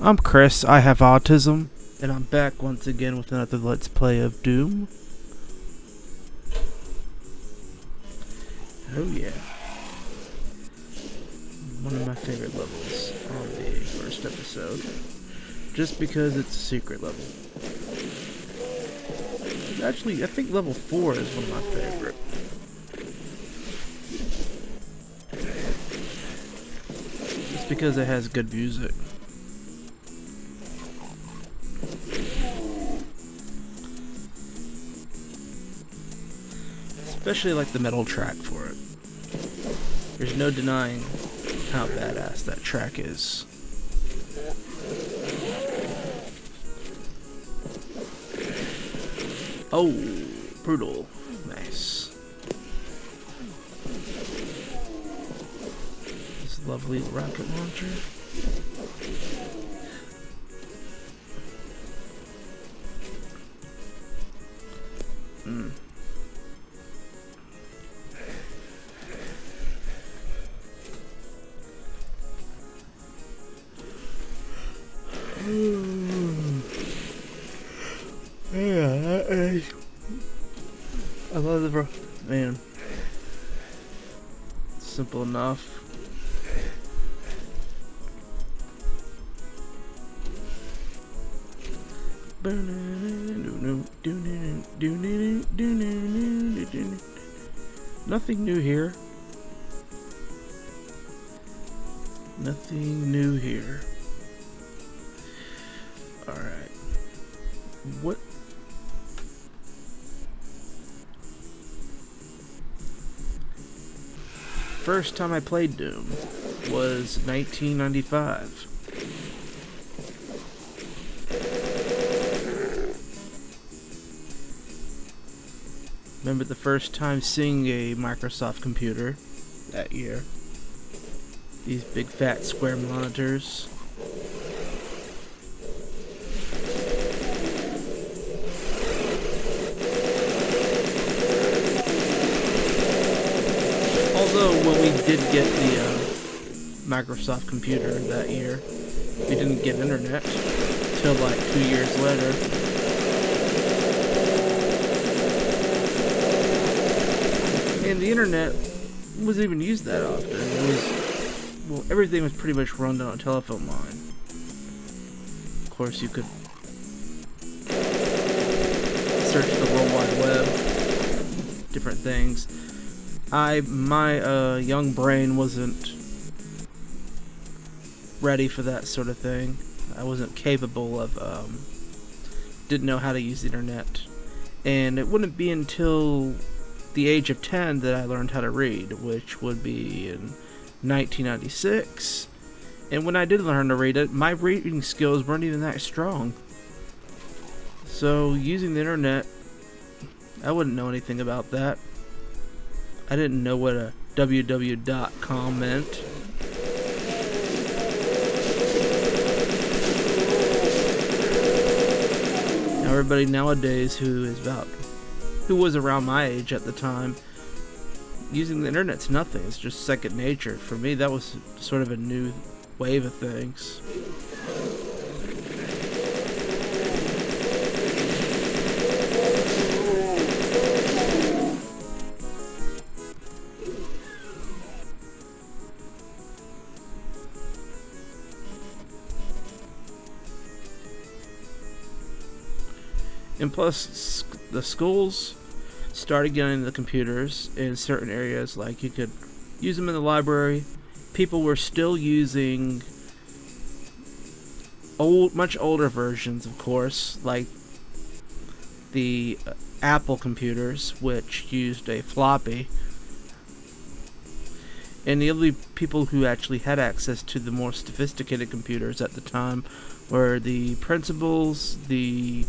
I'm Chris EyeHaveAutism, and I'm back once again with another Let's Play of Doom. Oh yeah. One of my favorite levels on the first episode. Just because it's a secret level. Actually, I think level 4 is one of my favorite. Just because it has good music. Especially like the metal track for it. There's no denying how badass that track is. Oh, brutal. Nice. This lovely rocket launcher. Yeah, I love the man. Simple enough. Nothing new here. Nothing new here. Alright. What? First time I played Doom was 1995. Remember the first time seeing a Microsoft computer that year. These big fat square monitors. Although when we did get the Microsoft computer that year, we didn't get internet till like 2 years later. And the internet wasn't even used that often. It was, well, everything was pretty much run on a telephone line. Of course, you could search the World Wide Web, different things. My young brain wasn't ready for that sort of thing. I wasn't capable of, didn't know how to use the internet. And it wouldn't be until the age of 10 that I learned how to read, which would be in 1996. And when I did learn to read it, my reading skills weren't even that strong. So using the internet, I wouldn't know anything about that. I didn't know what a www.com meant. Now everybody nowadays who was around my age at the time, using the internet's nothing. It's just second nature. For me, that was sort of a new wave of things. And plus, the schools started getting the computers in certain areas, like you could use them in the library. People were still using much older versions, of course, like the Apple computers, which used a floppy. And the only people who actually had access to the more sophisticated computers at the time were the principals, the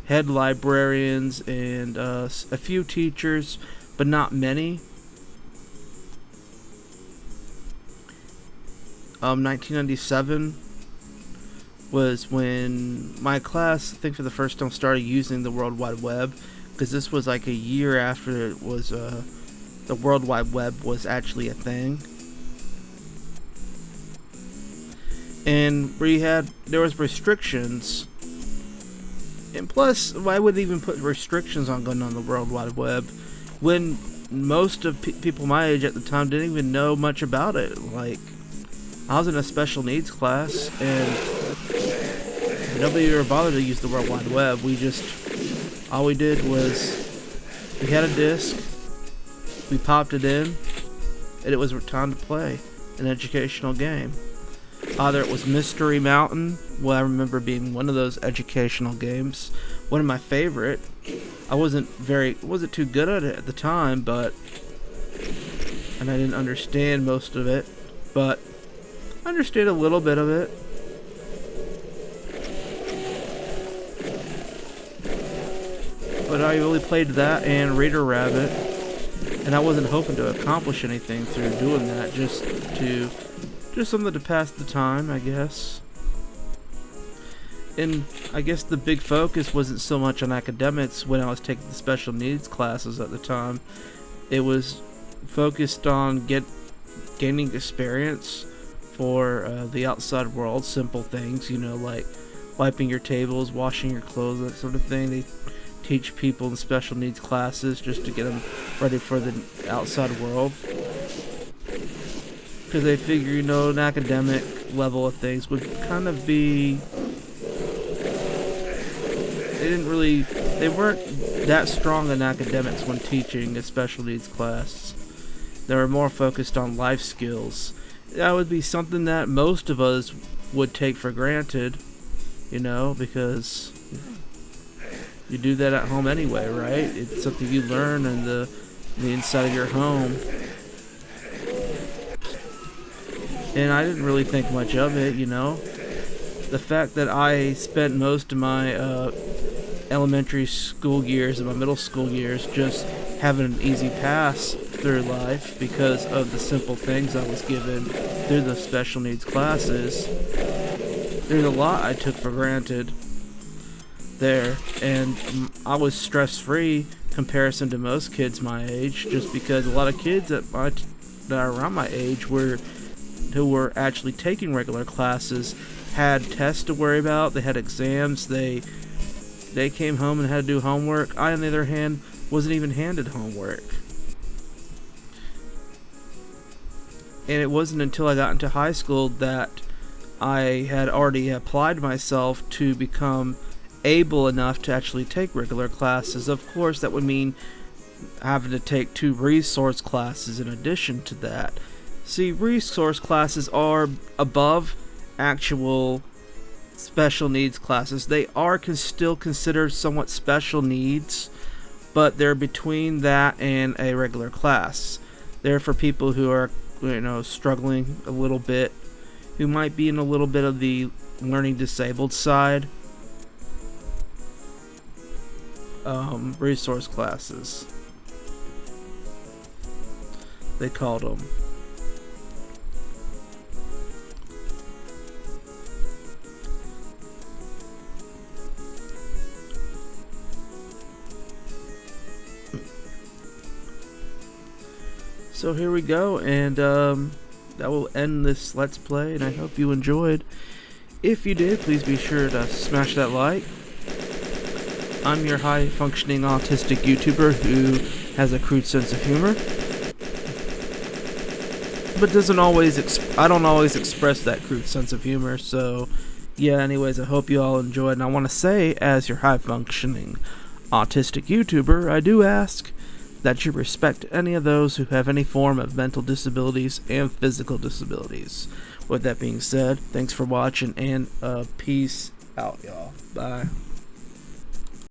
head librarians, and a few teachers, but not many. 1997 was when my class, I think for the first time, started using the World Wide Web, because this was like a year after it was the World Wide Web was actually a thing. and there was restrictions. And plus, why would they even put restrictions on going on the World Wide Web when most of people my age at the time didn't even know much about it? Like, I was in a special needs class, and nobody ever bothered to use the World Wide Web. All we did was, we had a disc, we popped it in, and it was time to play an educational game. Either it was Mystery Mountain, well, I remember being one of those educational games, one of my favorite. I wasn't too good at it at the time, and I didn't understand most of it, but I understood a little bit of it. But I really played that and Reader Rabbit, and I wasn't hoping to accomplish anything through doing that, just something to pass the time, I guess. And I guess the big focus wasn't so much on academics when I was taking the special needs classes at the time. It was focused on gaining experience for the outside world, simple things, like wiping your tables, washing your clothes, that sort of thing. They teach people in special needs classes just to get them ready for the outside world. Because they figure, an academic level of things would kind of be... They weren't that strong in academics when teaching a special needs class. They were more focused on life skills. That would be something that most of us would take for granted, because you do that at home anyway, right? It's something you learn in the inside of your home. And I didn't really think much of it, The fact that I spent most of my elementary school years and my middle school years just having an easy pass through life because of the simple things I was given through the special needs classes. There's a lot I took for granted there, and I was stress-free comparison to most kids my age, just because a lot of kids that are around my age who were actually taking regular classes had tests to worry about, they had exams, they came home and had to do homework. I, on the other hand, wasn't even handed homework. And it wasn't until I got into high school that I had already applied myself to become able enough to actually take regular classes. Of course, that would mean having to take 2 resource classes in addition to that. See, resource classes are above actual special needs classes. They are still considered somewhat special needs, but they're between that and a regular class. They're for people who are, struggling a little bit, who might be in a little bit of the learning disabled side. Resource classes, they called them. So here we go, and that will end this Let's Play, and I hope you enjoyed. If you did, please be sure to smash that like. I'm your high-functioning autistic YouTuber who has a crude sense of humor, but I don't always express that crude sense of humor, so yeah, anyways, I hope you all enjoyed, and I want to say, as your high-functioning autistic YouTuber, I do ask that you respect any of those who have any form of mental disabilities and physical disabilities. With that being said, thanks for watching, and peace out, y'all. Bye.